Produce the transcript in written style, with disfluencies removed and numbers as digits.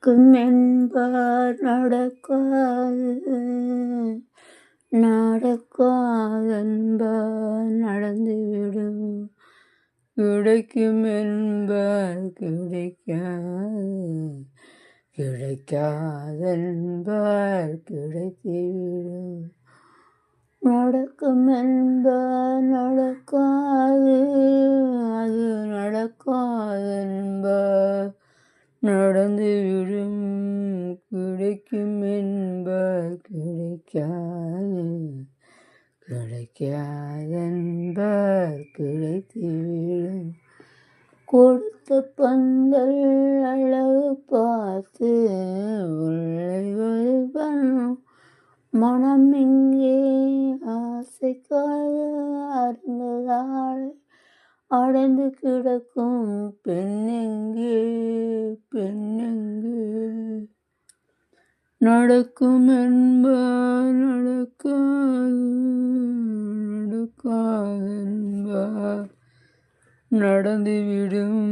நடக்கும் என்பார் நடக்காது, நடக்காதென்பார் நடந்துவிடும், கிடைக்கும் என்பார் கிடைக்காது, கிடைக்காதென்பார் கிடைத்துவிடும். நடக்கும் என்பார் நடக்காது, அது நடக்காதென்பார் நடந்துவிடும், கிடைக்கும் என்பார் கிடைக்காது, கிடைக்காதென்பார் கிடைத்துவிடும். கொடுத்த பந்தல் அழகு பார்த்து உள்ளே வருவனும் மனம் இங்கே ஆசைக்காக அருந்ததால் அடைந்து கிடக்கும் பெண்ணெங்கே, பெண்ணெங்கே. நடக்கும் என்பார் நடக்காது, நடக்காதென்பார் நடந்துவிடும்,